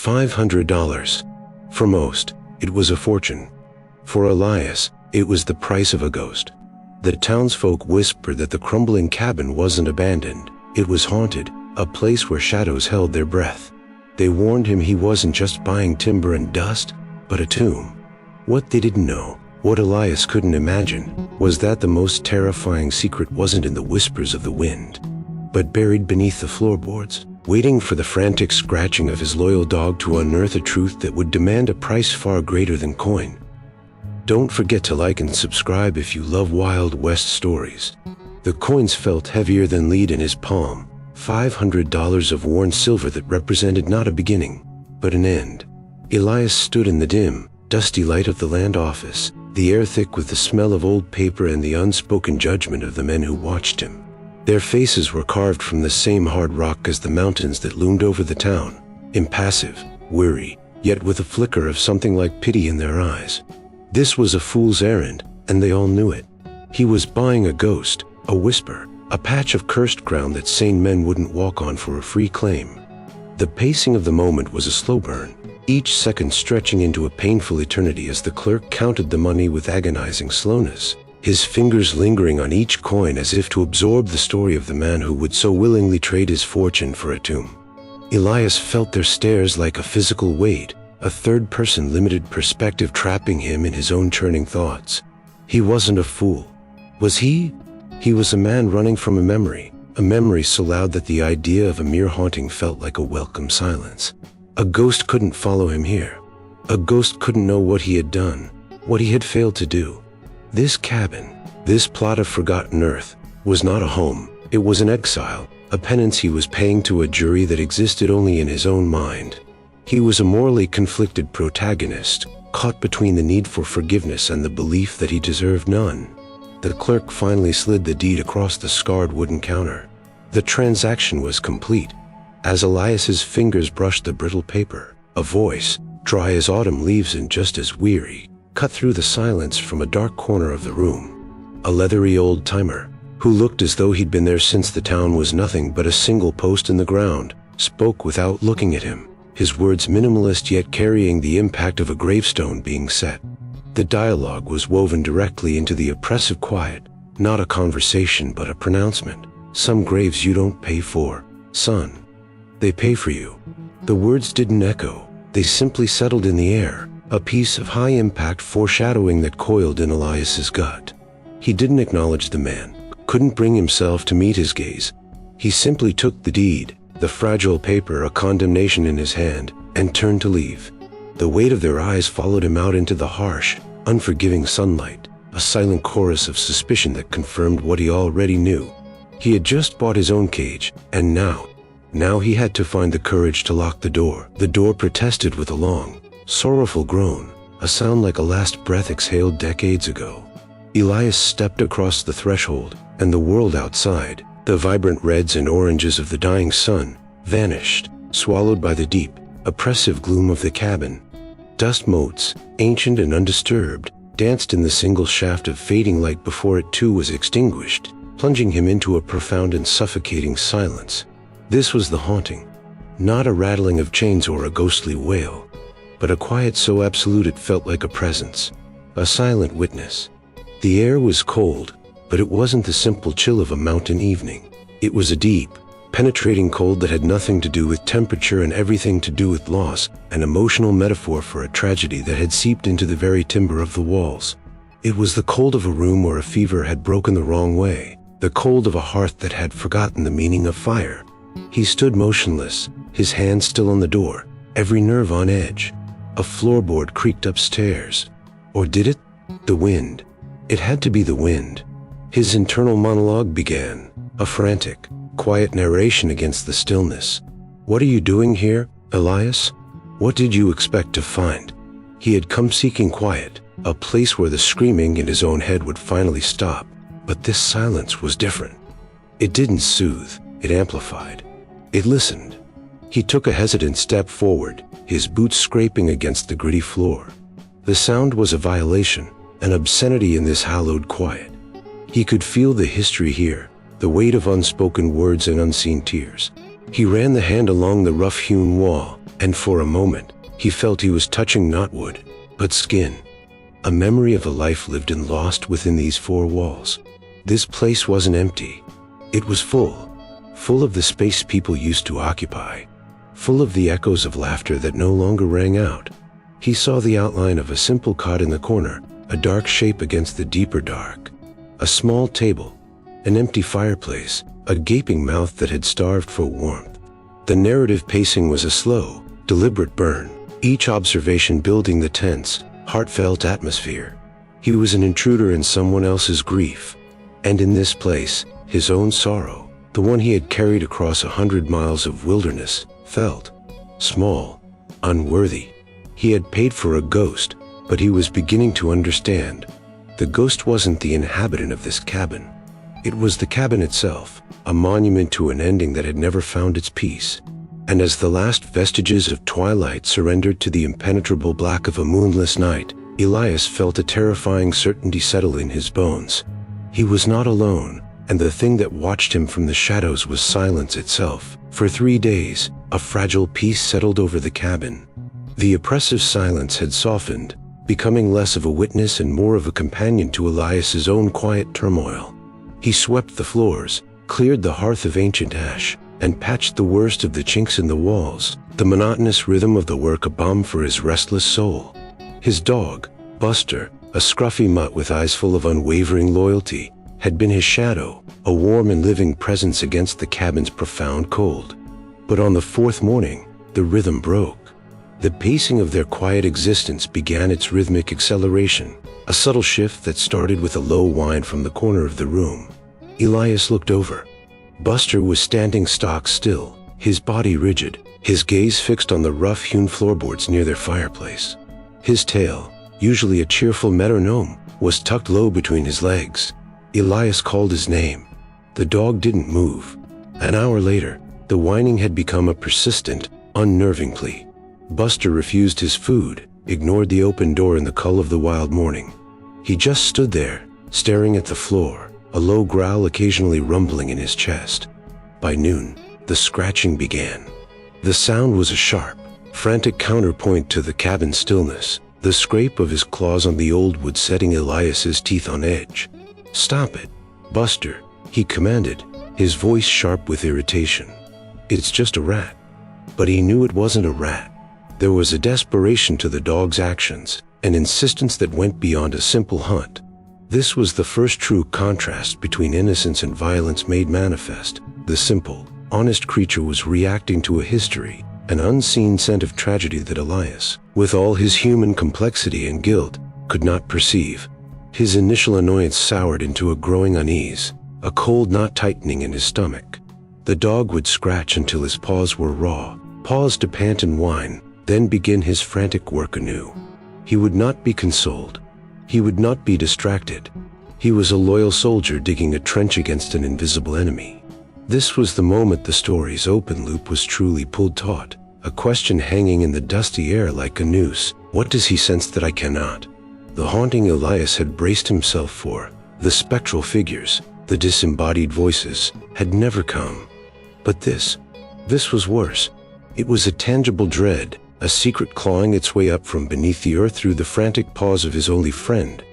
$500. For most, it was a fortune. For Elias, it was the price of a ghost. The townsfolk whispered that the crumbling cabin wasn't abandoned. It was haunted, a place where shadows held their breath. They warned him he wasn't just buying timber and dust, but a tomb. What they didn't know, what Elias couldn't imagine, was that the most terrifying secret wasn't in the whispers of the wind, but buried beneath the floorboards, waiting for the frantic scratching of his loyal dog to unearth a truth that would demand a price far greater than coin. Don't forget to like and subscribe if you love Wild West stories. The coins felt heavier than lead in his palm, $500 of worn silver that represented not a beginning, but an end. Elias stood in the dim, dusty light of the land office, the air thick with the smell of old paper and the unspoken judgment of the men who watched him. Their faces were carved from the same hard rock as the mountains that loomed over the town, impassive, weary, yet with a flicker of something like pity in their eyes. This was a fool's errand, and they all knew it. He was buying a ghost, a whisper, a patch of cursed ground that sane men wouldn't walk on for a free claim. The pacing of the moment was a slow burn, each second stretching into a painful eternity as the clerk counted the money with agonizing slowness, his fingers lingering on each coin as if to absorb the story of the man who would so willingly trade his fortune for a tomb. Elias felt their stares like a physical weight, a third-person limited perspective trapping him in his own churning thoughts. He wasn't a fool. Was he? He was a man running from a memory so loud that the idea of a mere haunting felt like a welcome silence. A ghost couldn't follow him here. A ghost couldn't know what he had done, what he had failed to do. This cabin, this plot of forgotten earth, was not a home. It was an exile, a penance he was paying to a jury that existed only in his own mind. He was a morally conflicted protagonist, caught between the need for forgiveness and the belief that he deserved none. The clerk finally slid the deed across the scarred wooden counter. The transaction was complete. As Elias's fingers brushed the brittle paper, a voice, dry as autumn leaves and just as weary, cut through the silence from a dark corner of the room. A leathery old-timer, who looked as though he'd been there since the town was nothing but a single post in the ground, spoke without looking at him, his words minimalist yet carrying the impact of a gravestone being set. The dialogue was woven directly into the oppressive quiet, not a conversation but a pronouncement. Some graves you don't pay for, son. They pay for you. The words didn't echo, they simply settled in the air, a piece of high-impact foreshadowing that coiled in Elias's gut. He didn't acknowledge the man, couldn't bring himself to meet his gaze. He simply took the deed, the fragile paper a condemnation in his hand, and turned to leave. The weight of their eyes followed him out into the harsh, unforgiving sunlight, a silent chorus of suspicion that confirmed what he already knew. He had just bought his own cage, and now he had to find the courage to lock the door. The door protested with a long, sorrowful groan, a sound like a last breath exhaled decades ago. Elias stepped across the threshold, and the world outside, the vibrant reds and oranges of the dying sun, vanished, swallowed by the deep, oppressive gloom of the cabin. Dust motes, ancient and undisturbed, danced in the single shaft of fading light before it too was extinguished, plunging him into a profound and suffocating silence. This was the haunting. Not a rattling of chains or a ghostly wail, but a quiet so absolute it felt like a presence, a silent witness. The air was cold, but it wasn't the simple chill of a mountain evening. It was a deep, penetrating cold that had nothing to do with temperature and everything to do with loss, an emotional metaphor for a tragedy that had seeped into the very timber of the walls. It was the cold of a room where a fever had broken the wrong way, the cold of a hearth that had forgotten the meaning of fire. He stood motionless, his hand still on the door, every nerve on edge. A floorboard creaked upstairs. Or did it? The wind. It had to be the wind. His internal monologue began, a frantic, quiet narration against the stillness. "What are you doing here, Elias? What did you expect to find?" He had come seeking quiet, a place where the screaming in his own head would finally stop. But this silence was different. It didn't soothe, it amplified. It listened. He took a hesitant step forward, his boots scraping against the gritty floor. The sound was a violation, an obscenity in this hallowed quiet. He could feel the history here, the weight of unspoken words and unseen tears. He ran the hand along the rough-hewn wall, and for a moment, he felt he was touching not wood, but skin. A memory of a life lived and lost within these four walls. This place wasn't empty. It was full of the space people used to occupy, full of the echoes of laughter that no longer rang out. He saw the outline of a simple cot in the corner, a dark shape against the deeper dark. A small table, an empty fireplace, a gaping mouth that had starved for warmth. The narrative pacing was a slow, deliberate burn, each observation building the tense, heartfelt atmosphere. He was an intruder in someone else's grief, and in this place, his own sorrow, the one he had carried across 100 miles of wilderness, felt small, unworthy. He had paid for a ghost, but he was beginning to understand. The ghost wasn't the inhabitant of this cabin. It was the cabin itself, a monument to an ending that had never found its peace. And as the last vestiges of twilight surrendered to the impenetrable black of a moonless night, Elias felt a terrifying certainty settle in his bones. He was not alone, and the thing that watched him from the shadows was silence itself. For 3 days, a fragile peace settled over the cabin. The oppressive silence had softened, becoming less of a witness and more of a companion to Elias's own quiet turmoil. He swept the floors, cleared the hearth of ancient ash, and patched the worst of the chinks in the walls, the monotonous rhythm of the work a balm for his restless soul. His dog, Buster, a scruffy mutt with eyes full of unwavering loyalty, had been his shadow, a warm and living presence against the cabin's profound cold. But on the fourth morning, the rhythm broke. The pacing of their quiet existence began its rhythmic acceleration, a subtle shift that started with a low whine from the corner of the room. Elias looked over. Buster was standing stock still, his body rigid, his gaze fixed on the rough-hewn floorboards near their fireplace. His tail, usually a cheerful metronome, was tucked low between his legs. Elias called his name. The dog didn't move. An hour later, the whining had become a persistent, unnerving plea. Buster refused his food, ignored the open door in the cull of the wild morning. He just stood there, staring at the floor, a low growl occasionally rumbling in his chest. By noon, the scratching began. The sound was a sharp, frantic counterpoint to the cabin's stillness, the scrape of his claws on the old wood setting Elias's teeth on edge. "Stop it, Buster," he commanded, his voice sharp with irritation. "It's just a rat." But he knew it wasn't a rat. There was a desperation to the dog's actions, an insistence that went beyond a simple hunt. This was the first true contrast between innocence and violence made manifest. The simple, honest creature was reacting to a history, an unseen scent of tragedy that Elias, with all his human complexity and guilt, could not perceive. His initial annoyance soured into a growing unease, a cold knot tightening in his stomach. The dog would scratch until his paws were raw, pause to pant and whine, then begin his frantic work anew. He would not be consoled. He would not be distracted. He was a loyal soldier digging a trench against an invisible enemy. This was the moment the story's open loop was truly pulled taut, a question hanging in the dusty air like a noose. What does he sense that I cannot? The haunting Elias had braced himself for, the spectral figures, the disembodied voices, had never come. But this was worse. It was a tangible dread, a secret clawing its way up from beneath the earth through the frantic paws of his only friend.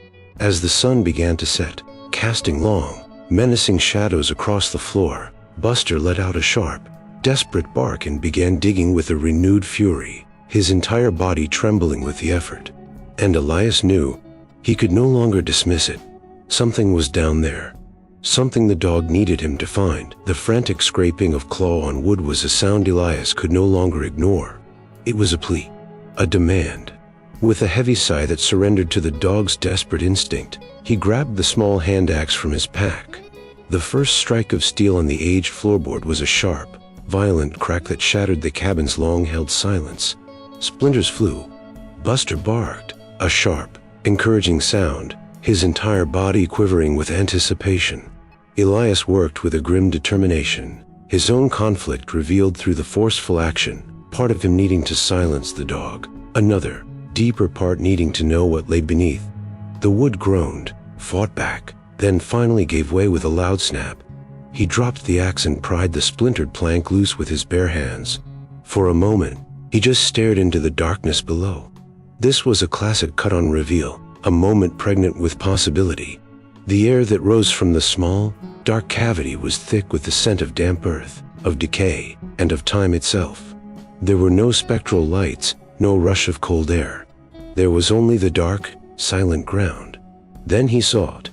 As the sun began to set, casting long, menacing shadows across the floor, Buster let out a sharp, desperate bark and began digging with a renewed fury, his entire body trembling with the effort. And Elias knew he could no longer dismiss it. Something was down there. Something the dog needed him to find. The frantic scraping of claw on wood was a sound Elias could no longer ignore. It was a plea, a demand. With a heavy sigh that surrendered to the dog's desperate instinct, he grabbed the small hand axe from his pack. The first strike of steel on the aged floorboard was a sharp, violent crack that shattered the cabin's long-held silence. Splinters flew. Buster barked, a sharp, encouraging sound, his entire body quivering with anticipation. Elias worked with a grim determination, his own conflict revealed through the forceful action, part of him needing to silence the dog, another, deeper part needing to know what lay beneath. The wood groaned, fought back, then finally gave way with a loud snap. He dropped the axe and pried the splintered plank loose with his bare hands. For a moment, He just stared into the darkness below. This was a classic cut-on reveal, a moment pregnant with possibility. The air that rose from the small, dark cavity was thick with the scent of damp earth, of decay, and of time itself. There were no spectral lights, no rush of cold air. There was only the dark, silent ground. Then he saw it.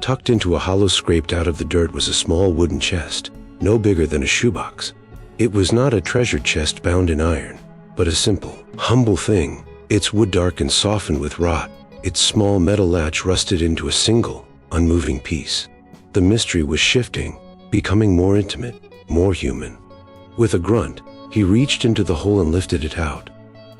Tucked into a hollow scraped out of the dirt was a small wooden chest, no bigger than a shoebox. It was not a treasure chest bound in iron, but a simple, humble thing, its wood dark and softened with rot, its small metal latch rusted into a single, unmoving piece. The mystery was shifting, becoming more intimate, more human. With a grunt, he reached into the hole and lifted it out.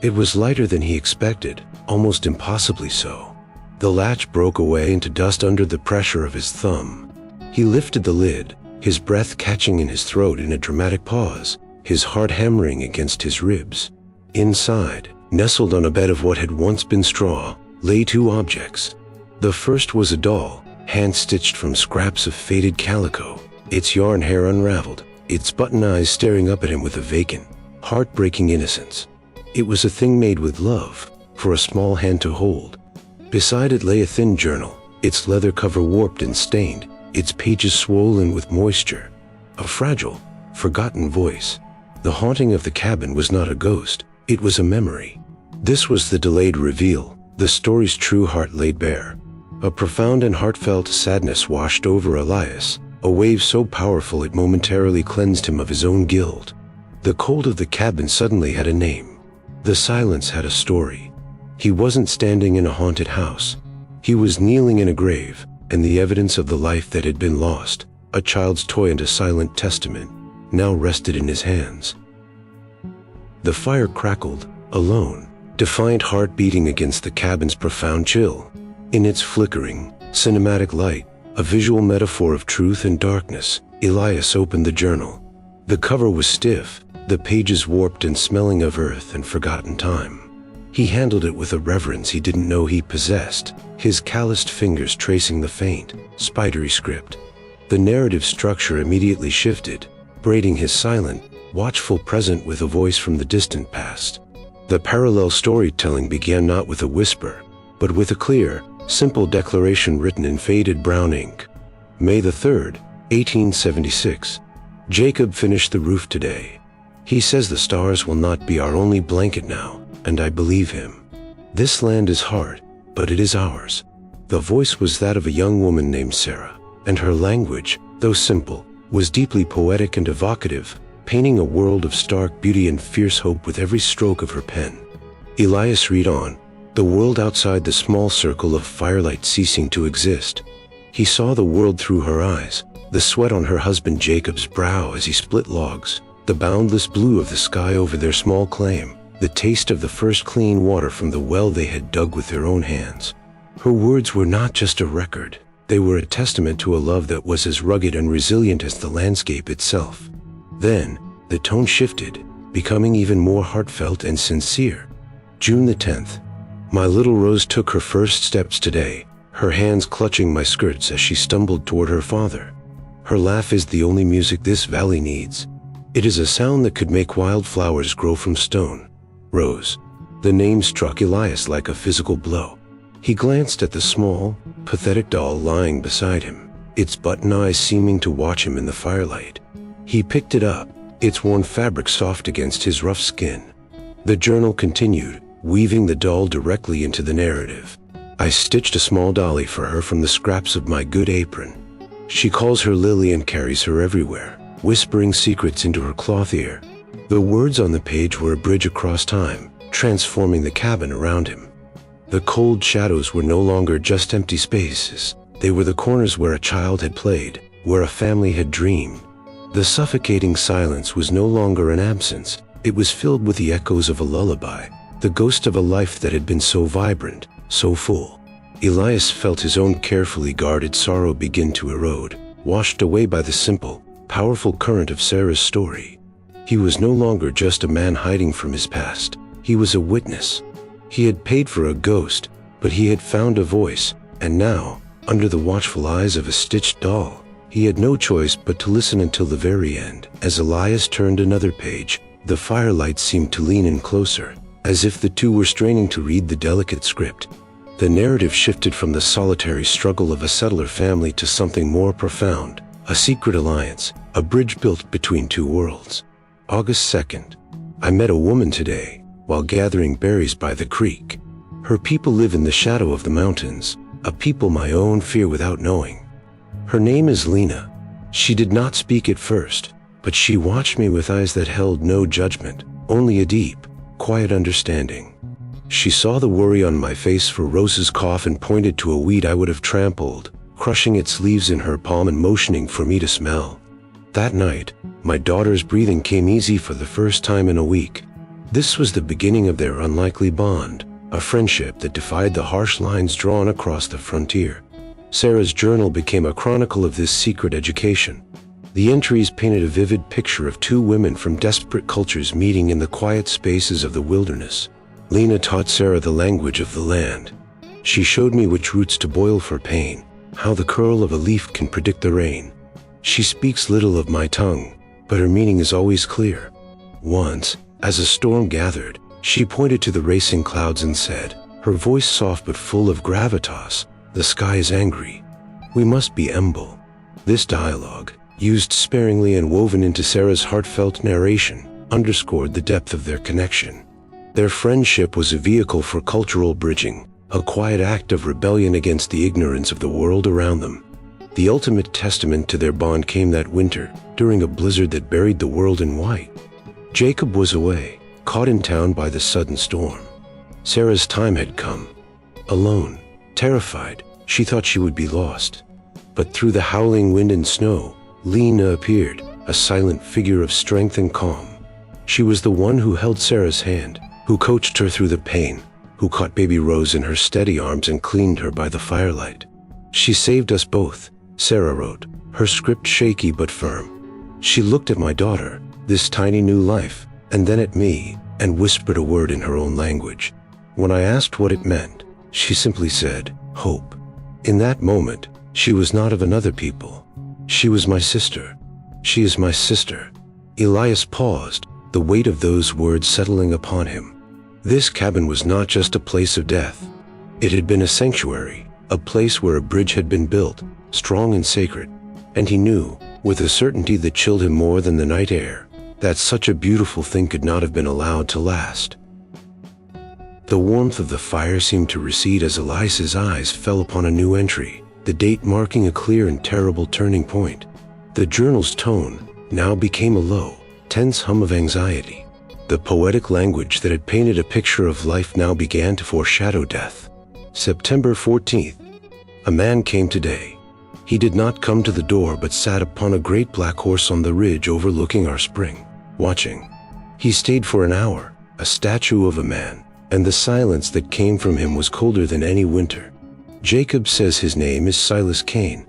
It was lighter than he expected, almost impossibly so. The latch broke away into dust under the pressure of his thumb. He lifted the lid, his breath catching in his throat in a dramatic pause, his heart hammering against his ribs. Inside, nestled on a bed of what had once been straw, lay two objects. The first was a doll, hand-stitched from scraps of faded calico, its yarn hair unraveled, its button eyes staring up at him with a vacant, heartbreaking innocence. It was a thing made with love, for a small hand to hold. Beside it lay a thin journal, its leather cover warped and stained, its pages swollen with moisture. A fragile, forgotten voice. The haunting of the cabin was not a ghost, it was a memory. This was the delayed reveal, the story's true heart laid bare. A profound and heartfelt sadness washed over Elias, a wave so powerful it momentarily cleansed him of his own guilt. The cold of the cabin suddenly had a name. The silence had a story. He wasn't standing in a haunted house. He was kneeling in a grave, and the evidence of the life that had been lost, a child's toy and a silent testament, now rested in his hands. The fire crackled, alone, defiant heart beating against the cabin's profound chill. In its flickering, cinematic light, a visual metaphor of truth and darkness, Elias opened the journal. The cover was stiff, the pages warped and smelling of earth and forgotten time. He handled it with a reverence he didn't know he possessed, his calloused fingers tracing the faint, spidery script. The narrative structure immediately shifted, braiding his silent, watchful present with a voice from the distant past. The parallel storytelling began not with a whisper, but with a clear, simple declaration written in faded brown ink. May the 3rd, 1876. Jacob finished the roof today. He says the stars will not be our only blanket now, and I believe him. This land is hard, but it is ours. The voice was that of a young woman named Sarah, and her language, though simple, was deeply poetic and evocative, painting a world of stark beauty and fierce hope with every stroke of her pen. Elias read on, the world outside the small circle of firelight ceasing to exist. He saw the world through her eyes, the sweat on her husband Jacob's brow as he split logs, the boundless blue of the sky over their small claim, the taste of the first clean water from the well they had dug with their own hands. Her words were not just a record, they were a testament to a love that was as rugged and resilient as the landscape itself. Then, the tone shifted, becoming even more heartfelt and sincere. June the 10th. My little Rose took her first steps today, her hands clutching my skirts as she stumbled toward her father. Her laugh is the only music this valley needs. It is a sound that could make wildflowers grow from stone. Rose. The name struck Elias like a physical blow. He glanced at the small, pathetic doll lying beside him, its button eyes seeming to watch him in the firelight. He picked it up, its worn fabric soft against his rough skin. The journal continued, weaving the doll directly into the narrative. I stitched a small dolly for her from the scraps of my good apron. She calls her Lily and carries her everywhere, whispering secrets into her cloth ear. The words on the page were a bridge across time, transforming the cabin around him. The cold shadows were no longer just empty spaces. They were the corners where a child had played, where a family had dreamed. The suffocating silence was no longer an absence. It was filled with the echoes of a lullaby, the ghost of a life that had been so vibrant, so full. Elias felt his own carefully guarded sorrow begin to erode, washed away by the simple, powerful current of Sarah's story. He was no longer just a man hiding from his past. He was a witness. He had paid for a ghost, but he had found a voice, and now, under the watchful eyes of a stitched doll, he had no choice but to listen until the very end. As Elias turned another page, The firelight seemed to lean in closer, as if the two were straining to read the delicate script. The narrative shifted from the solitary struggle of a settler family to something more profound, a secret alliance, a bridge built between two worlds. August 2nd. I met a woman today, while gathering berries by the creek. Her people live in the shadow of the mountains, a people my own fear without knowing. Her name is Lena. She did not speak at first, but she watched me with eyes that held no judgment, only a deep, quiet understanding. She saw the worry on my face for Rose's cough and pointed to a weed I would have trampled, crushing its leaves in her palm and motioning for me to smell. That night, my daughter's breathing came easy for the first time in a week. This was the beginning of their unlikely bond, a friendship that defied the harsh lines drawn across the frontier. Sarah's journal became a chronicle of this secret education. The entries painted a vivid picture of two women from desperate cultures meeting in the quiet spaces of the wilderness. Lena taught Sarah the language of the land. She showed me which roots to boil for pain, how the curl of a leaf can predict the rain. She speaks little of my tongue, but her meaning is always clear. Once, as a storm gathered, she pointed to the racing clouds and said, her voice soft but full of gravitas, "The sky is angry. We must be humble." This dialogue, used sparingly and woven into Sarah's heartfelt narration, underscored the depth of their connection. Their friendship was a vehicle for cultural bridging, a quiet act of rebellion against the ignorance of the world around them. The ultimate testament to their bond came that winter, during a blizzard that buried the world in white. Jacob was away, caught in town by the sudden storm. Sarah's time had come. Alone, terrified, she thought she would be lost. But through the howling wind and snow, Lena appeared, a silent figure of strength and calm. She was the one who held Sarah's hand, who coached her through the pain, who caught baby Rose in her steady arms and cleaned her by the firelight. She saved us both, Sarah wrote, her script shaky but firm. She looked at my daughter, this tiny new life, and then at me, and whispered a word in her own language. When I asked what it meant, she simply said, hope. In that moment, she was not of another people. She was my sister. She is my sister. Elias paused, the weight of those words settling upon him. This cabin was not just a place of death. It had been a sanctuary, a place where a bridge had been built, strong and sacred. And he knew, with a certainty that chilled him more than the night air, that such a beautiful thing could not have been allowed to last. The warmth of the fire seemed to recede as Elias's eyes fell upon a new entry, the date marking a clear and terrible turning point. The journal's tone now became a low, tense hum of anxiety. The poetic language that had painted a picture of life now began to foreshadow death. September 14th. A man came today. He did not come to the door but sat upon a great black horse on the ridge overlooking our spring, watching. He stayed for an hour, a statue of a man, and the silence that came from him was colder than any winter. Jacob says his name is Silas Kane.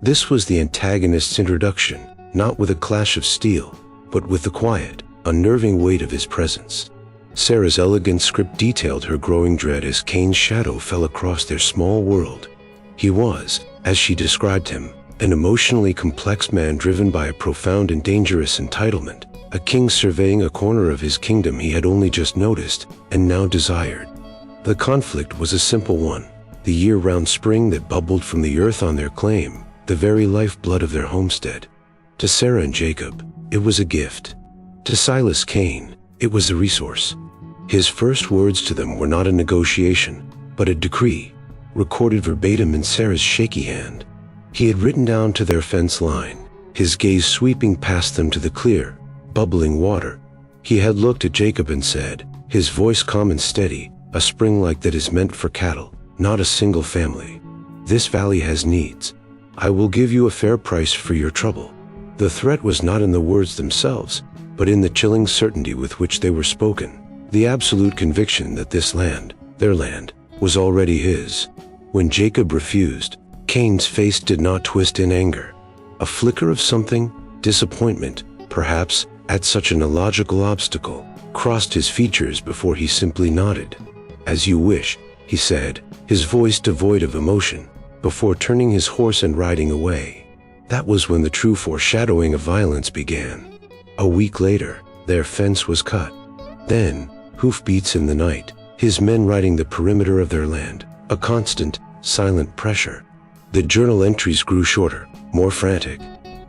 This was the antagonist's introduction, not with a clash of steel, but with the quiet, unnerving weight of his presence. Sarah's elegant script detailed her growing dread as Kane's shadow fell across their small world. He was, as she described him, an emotionally complex man driven by a profound and dangerous entitlement, a king surveying a corner of his kingdom he had only just noticed and now desired. The conflict was a simple one, the year-round spring that bubbled from the earth on their claim, the very lifeblood of their homestead. To Sarah and Jacob, it was a gift. To Silas Kane, it was a resource. His first words to them were not a negotiation, but a decree, recorded verbatim in Sarah's shaky hand. He had written down to their fence line, his gaze sweeping past them to the clear, bubbling water. He had looked at Jacob and said, his voice calm and steady, a spring like that is meant for cattle, not a single family. This valley has needs. I will give you a fair price for your trouble. The threat was not in the words themselves, but in the chilling certainty with which they were spoken, the absolute conviction that this land, their land, was already his. When Jacob refused, Kane's face did not twist in anger. A flicker of something, disappointment, perhaps, at such an illogical obstacle, crossed his features before he simply nodded. "As you wish," he said, his voice devoid of emotion, before turning his horse and riding away. That was when the true foreshadowing of violence began. A week later, Their fence was cut. Then, hoofbeats in the night, his men riding the perimeter of their land, a constant, silent pressure. The journal entries grew shorter, more frantic.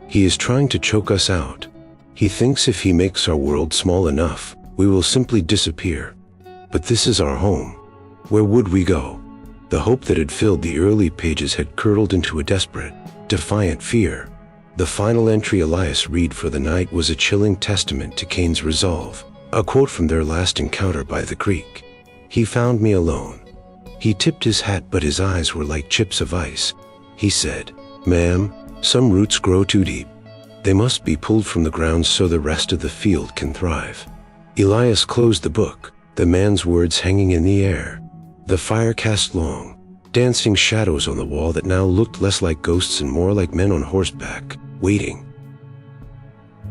He is trying to choke us out. He thinks if he makes our world small enough, we will simply disappear. But this is our home. Where would we go? The hope that had filled the early pages had curdled into a desperate, defiant fear. The final entry Elias read for the night was a chilling testament to Cain's resolve, a quote from their last encounter by the creek. He found me alone. He tipped his hat, but his eyes were like chips of ice. He said, "Ma'am, some roots grow too deep. They must be pulled from the ground so the rest of the field can thrive." Elias closed the book, the man's words hanging in the air. The fire cast long, dancing shadows on the wall that now looked less like ghosts and more like men on horseback, waiting.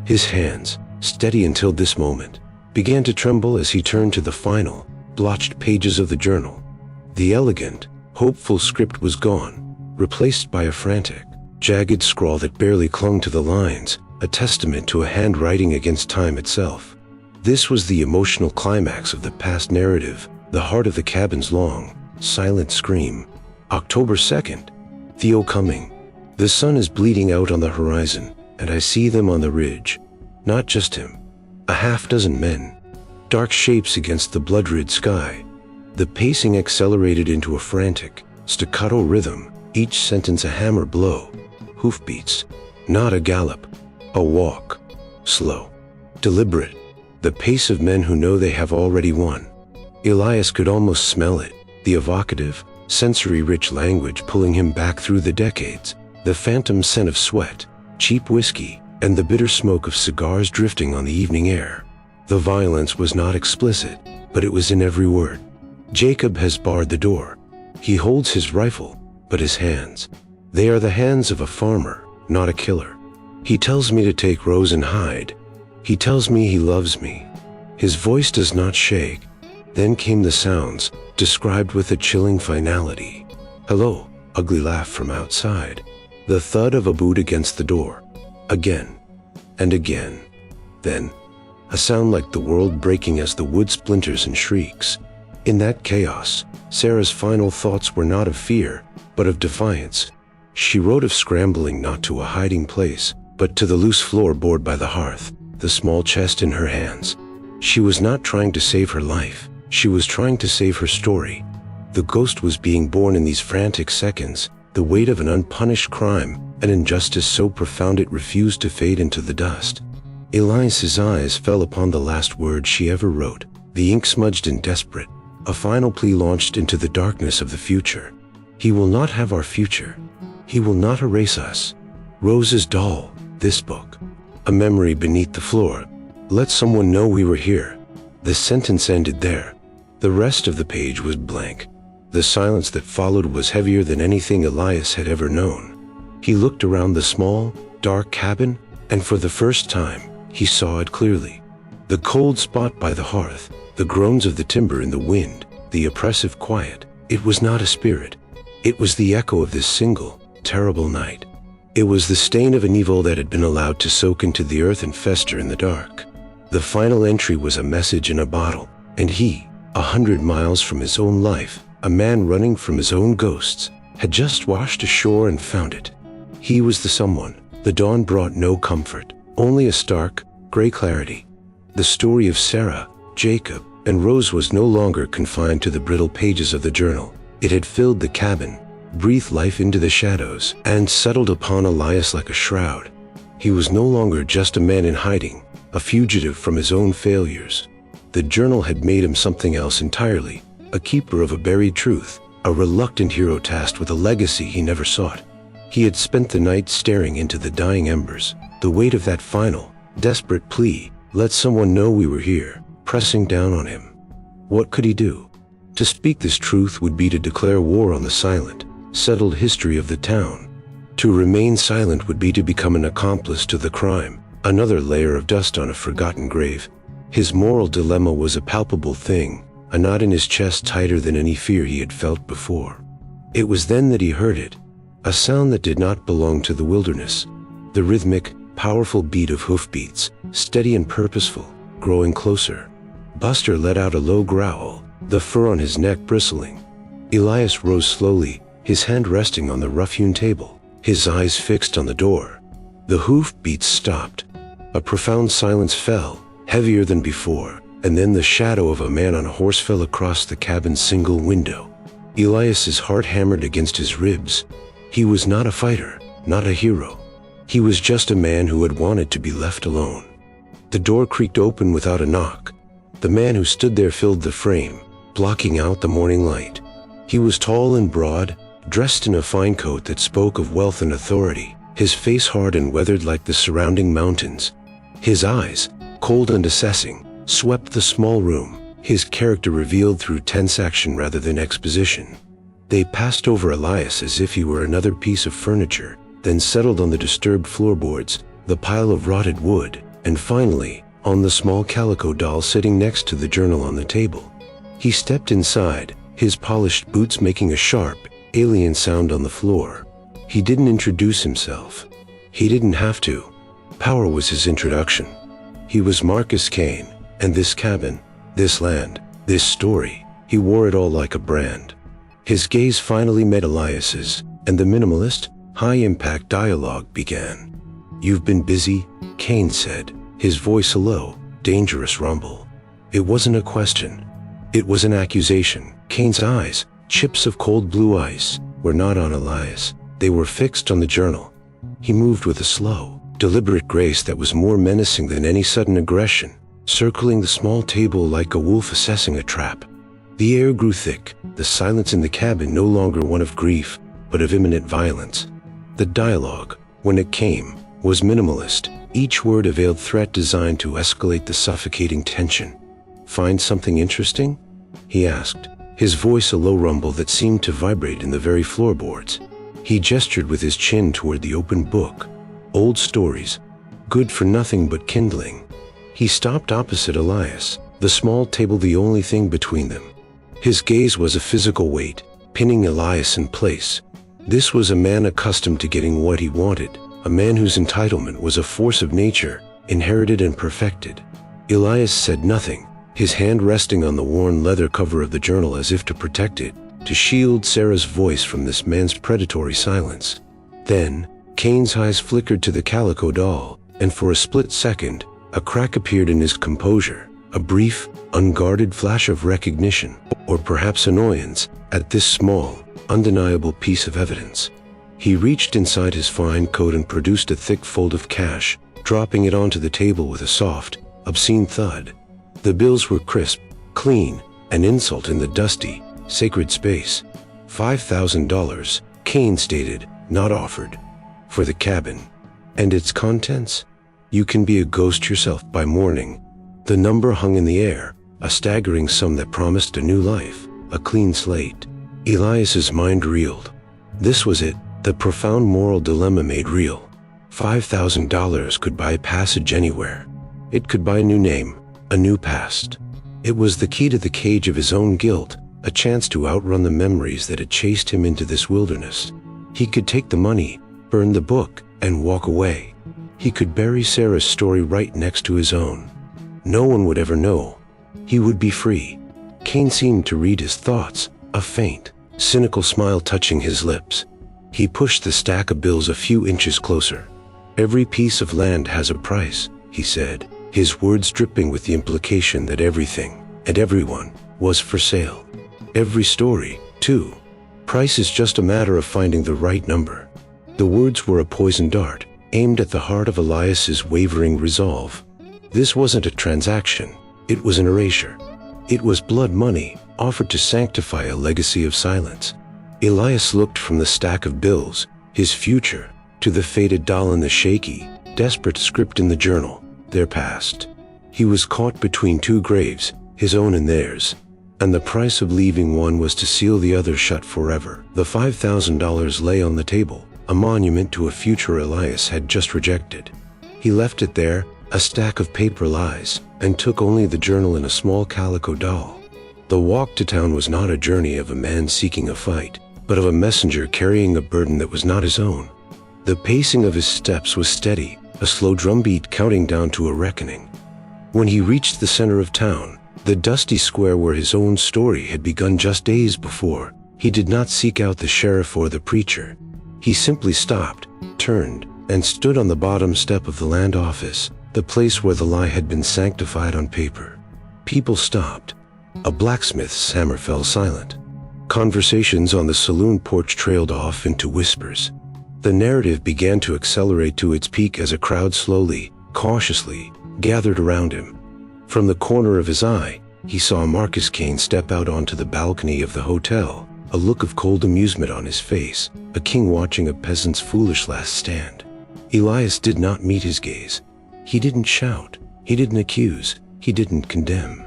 His hands, steady until this moment, began to tremble as he turned to the final, blotched pages of the journal. The elegant, hopeful script was gone, replaced by a frantic, jagged scrawl that barely clung to the lines, a testament to a handwriting against time itself. This was the emotional climax of the past narrative, the heart of the cabin's long, silent scream. October 2nd. Theo coming. The sun is bleeding out on the horizon, and I see them on the ridge. Not just him. A half-dozen men. Dark shapes against the blood-red sky. The pacing accelerated into a frantic, staccato rhythm, each sentence a hammer blow. Hoofbeats. Not a gallop. A walk. Slow. Deliberate. The pace of men who know they have already won. Elias could almost smell it, the evocative, sensory-rich language pulling him back through the decades, the phantom scent of sweat, cheap whiskey, and the bitter smoke of cigars drifting on the evening air. The violence was not explicit, but it was in every word. Jacob has barred the door. He holds his rifle, but his hands, they are the hands of a farmer, not a killer. He tells me to take Rose and hide. He tells me he loves me. His voice does not shake. Then came the sounds, described with a chilling finality. Hello, ugly laugh from outside. The thud of a boot against the door. Again, and again. Then, a sound like the world breaking as the wood splinters and shrieks. In that chaos, Sarah's final thoughts were not of fear, but of defiance. She wrote of scrambling not to a hiding place, but to the loose floorboard by the hearth, the small chest in her hands. She was not trying to save her life. She was trying to save her story. The ghost was being born in these frantic seconds, the weight of an unpunished crime, an injustice so profound it refused to fade into the dust. Elias's eyes fell upon the last word she ever wrote, the ink smudged and desperate, a final plea launched into the darkness of the future. He will not have our future. He will not erase us. Rose's doll, this book. A memory beneath the floor. Let someone know we were here. The sentence ended there. The rest of the page was blank. The silence that followed was heavier than anything Elias had ever known. He looked around the small, dark cabin, and for the first time, he saw it clearly. The cold spot by the hearth, the groans of the timber in the wind, the oppressive quiet. It was not a spirit. It was the echo of this single, terrible night. It was the stain of an evil that had been allowed to soak into the earth and fester in the dark. The final entry was a message in a bottle, and he, 100 miles from his own life, a man running from his own ghosts, had just washed ashore and found it. He was the someone. The dawn brought no comfort, only a stark, gray clarity. The story of Sarah, Jacob, and Rose was no longer confined to the brittle pages of the journal. It had filled the cabin, breathed life into the shadows, and settled upon Elias like a shroud. He was no longer just a man in hiding, a fugitive from his own failures. The journal had made him something else entirely, a keeper of a buried truth, a reluctant hero tasked with a legacy he never sought. He had spent the night staring into the dying embers, the weight of that final, desperate plea, let someone know we were here, pressing down on him. What could he do? To speak this truth would be to declare war on the silent, settled history of the town. To remain silent would be to become an accomplice to the crime, another layer of dust on a forgotten grave. His moral dilemma was a palpable thing, a knot in his chest tighter than any fear he had felt before. It was then that he heard it, a sound that did not belong to the wilderness, the rhythmic, powerful beat of hoofbeats, steady and purposeful, growing closer. Buster let out a low growl, the fur on his neck bristling. Elias rose slowly, his hand resting on the rough-hewn table, his eyes fixed on the door. The hoofbeats stopped. A profound silence fell, heavier than before, and then the shadow of a man on a horse fell across the cabin's single window. Elias's heart hammered against his ribs. He was not a fighter, not a hero. He was just a man who had wanted to be left alone. The door creaked open without a knock. The man who stood there filled the frame, blocking out the morning light. He was tall and broad, dressed in a fine coat that spoke of wealth and authority, his face hard and weathered like the surrounding mountains. His eyes, cold and assessing, swept the small room, his character revealed through tense action rather than exposition. They passed over Elias as if he were another piece of furniture, then settled on the disturbed floorboards, the pile of rotted wood, and finally, on the small calico doll sitting next to the journal on the table. He stepped inside, his polished boots making a sharp, alien sound on the floor. He didn't introduce himself. He didn't have to. Power was his introduction. He was Marcus Kane, and this cabin, this land, this story, he wore it all like a brand. His gaze finally met Elias's, and the minimalist, high-impact dialogue began. "You've been busy," Kane said, his voice a low, dangerous rumble. It wasn't a question. It was an accusation. Kane's eyes, chips of cold blue ice, were not on Elias. They were fixed on the journal. He moved with a slow, deliberate grace that was more menacing than any sudden aggression, circling the small table like a wolf assessing a trap. The air grew thick, the silence in the cabin no longer one of grief, but of imminent violence. The dialogue, when it came, was minimalist, each word a veiled threat designed to escalate the suffocating tension. "Find something interesting?" he asked, his voice a low rumble that seemed to vibrate in the very floorboards. He gestured with his chin toward the open book. Old stories, good for nothing but kindling. He stopped opposite Elias, the small table the only thing between them. His gaze was a physical weight, pinning Elias in place. This was a man accustomed to getting what he wanted, a man whose entitlement was a force of nature, inherited and perfected. Elias said nothing, his hand resting on the worn leather cover of the journal as if to protect it, to shield Sarah's voice from this man's predatory silence. Then, Kane's eyes flickered to the calico doll, and for a split second, a crack appeared in his composure, a brief, unguarded flash of recognition, or perhaps annoyance, at this small, undeniable piece of evidence. He reached inside his fine coat and produced a thick fold of cash, dropping it onto the table with a soft, obscene thud. The bills were crisp, clean, an insult in the dusty, sacred space. $5,000, Kane stated, not offered. For the cabin. And its contents? You can be a ghost yourself by morning. The number hung in the air, a staggering sum that promised a new life, a clean slate. Elias's mind reeled. This was it, the profound moral dilemma made real. $5,000 could buy passage anywhere. It could buy a new name, a new past. It was the key to the cage of his own guilt, a chance to outrun the memories that had chased him into this wilderness. He could take the money, burn the book, and walk away. He could bury Sarah's story right next to his own. No one would ever know. He would be free. Kane seemed to read his thoughts, a faint, cynical smile touching his lips. He pushed the stack of bills a few inches closer. "Every piece of land has a price," he said, his words dripping with the implication that everything, and everyone, was for sale. Every story, too. Price is just a matter of finding the right number. The words were a poisoned dart, aimed at the heart of Elias's wavering resolve. This wasn't a transaction, it was an erasure. It was blood money, offered to sanctify a legacy of silence. Elias looked from the stack of bills, his future, to the faded doll and the shaky, desperate script in the journal, their past. He was caught between two graves, his own and theirs, and the price of leaving one was to seal the other shut forever. The $5,000 lay on the table, a monument to a future Elias had just rejected. He left it there, a stack of paper lies, and took only the journal and a small calico doll. The walk to town was not a journey of a man seeking a fight, but of a messenger carrying a burden that was not his own. The pacing of his steps was steady, a slow drumbeat counting down to a reckoning. When he reached the center of town, the dusty square where his own story had begun just days before, he did not seek out the sheriff or the preacher. He simply stopped, turned, and stood on the bottom step of the land office, the place where the lie had been sanctified on paper. People stopped. A blacksmith's hammer fell silent. Conversations on the saloon porch trailed off into whispers. The narrative began to accelerate to its peak as a crowd slowly, cautiously, gathered around him. From the corner of his eye, he saw Marcus Kane step out onto the balcony of the hotel, a look of cold amusement on his face, a king watching a peasant's foolish last stand. Elias did not meet his gaze. He didn't shout. He didn't accuse. He didn't condemn.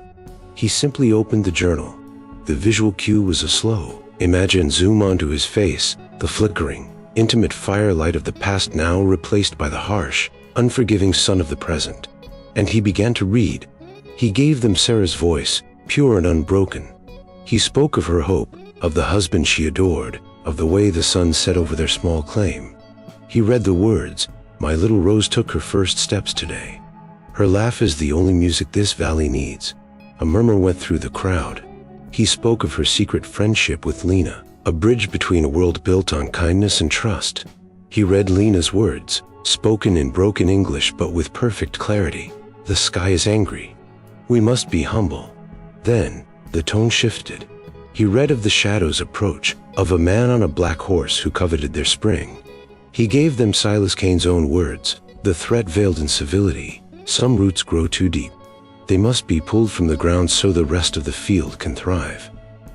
He simply opened the journal. The visual cue was a slow, imagine zoom onto his face, the flickering, intimate firelight of the past now replaced by the harsh, unforgiving sun of the present. And he began to read. He gave them Sarah's voice, pure and unbroken. He spoke of her hope, of the husband she adored, of the way the sun set over their small claim. He read the words, "My little Rose took her first steps today. Her laugh is the only music this valley needs." A murmur went through the crowd. He spoke of her secret friendship with Lena, a bridge between a world built on kindness and trust. He read Lena's words, spoken in broken English but with perfect clarity. "The sky is angry. We must be humble." Then, the tone shifted. He read of the shadow's approach, of a man on a black horse who coveted their spring. He gave them Silas Kane's own words, the threat veiled in civility. "Some roots grow too deep. They must be pulled from the ground so the rest of the field can thrive."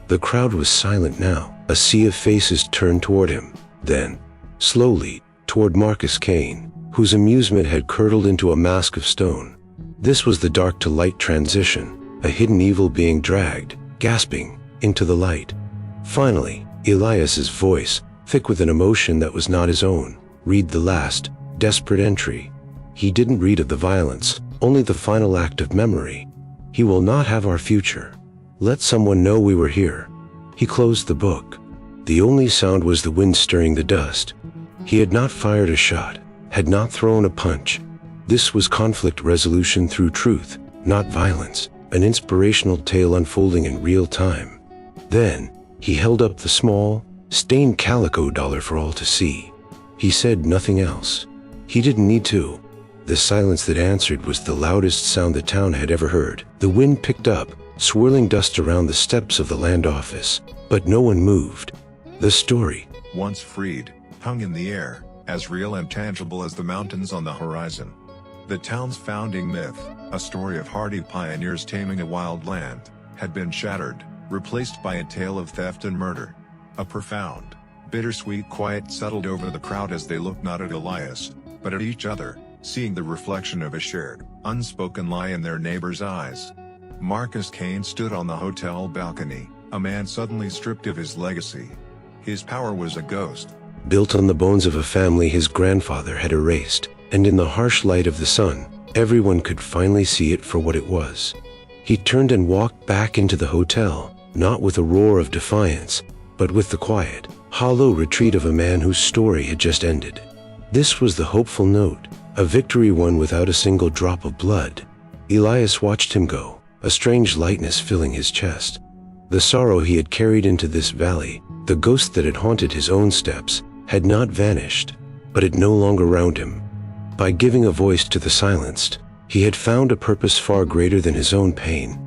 The crowd was silent now. A sea of faces turned toward him. Then, slowly, toward Marcus Kane, whose amusement had curdled into a mask of stone. This was the dark to light transition, a hidden evil being dragged, gasping, into the light. Finally, Elias's voice, thick with an emotion that was not his own, read the last, desperate entry. He didn't read of the violence, only the final act of memory. "He will not have our future. Let someone know we were here." He closed the book. The only sound was the wind stirring the dust. He had not fired a shot, had not thrown a punch. This was conflict resolution through truth, not violence, an inspirational tale unfolding in real time. Then, he held up the small, stained calico dollar for all to see. He said nothing else. He didn't need to. The silence that answered was the loudest sound the town had ever heard. The wind picked up, swirling dust around the steps of the land office, but no one moved. The story, once freed, hung in the air, as real and tangible as the mountains on the horizon. The town's founding myth, a story of hardy pioneers taming a wild land, had been shattered, replaced by a tale of theft and murder. A profound, bittersweet quiet settled over the crowd as they looked not at Elias, but at each other, seeing the reflection of a shared, unspoken lie in their neighbors' eyes. Marcus Kane stood on the hotel balcony, a man suddenly stripped of his legacy. His power was a ghost, built on the bones of a family his grandfather had erased, and in the harsh light of the sun, everyone could finally see it for what it was. He turned and walked back into the hotel, not with a roar of defiance, but with the quiet, hollow retreat of a man whose story had just ended. This was the hopeful note, a victory won without a single drop of blood. Elias watched him go, a strange lightness filling his chest. The sorrow he had carried into this valley, the ghost that had haunted his own steps, had not vanished, but it no longer round him. By giving a voice to the silenced, he had found a purpose far greater than his own pain.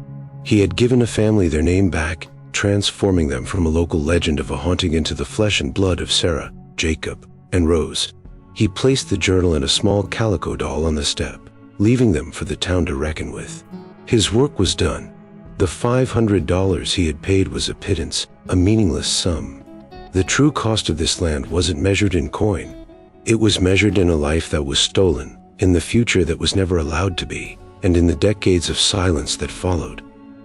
He had given a family their name back, transforming them from a local legend of a haunting into the flesh and blood of Sarah, Jacob, and Rose. He placed the journal and a small calico doll on the step, leaving them for the town to reckon with. His work was done. The $500 he had paid was a pittance, a meaningless sum. The true cost of this land wasn't measured in coin. It was measured in a life that was stolen, in the future that was never allowed to be, and in the decades of silence that followed.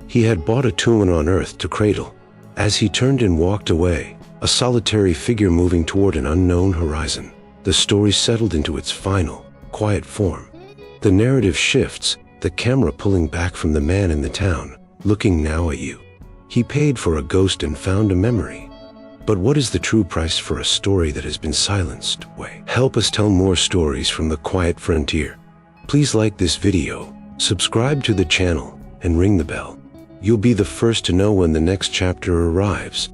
He had bought a tomb on earth to cradle. As he turned and walked away, a solitary figure moving toward an unknown horizon, the story settled into its final, quiet form. The narrative shifts, the camera pulling back from the man in the town, looking now at you. He paid for a ghost and found a memory. But what is the true price for a story that has been silenced? Help us tell more stories from the quiet frontier. Please like this video, Subscribe to the channel and ring the bell. You'll be the first to know when the next chapter arrives.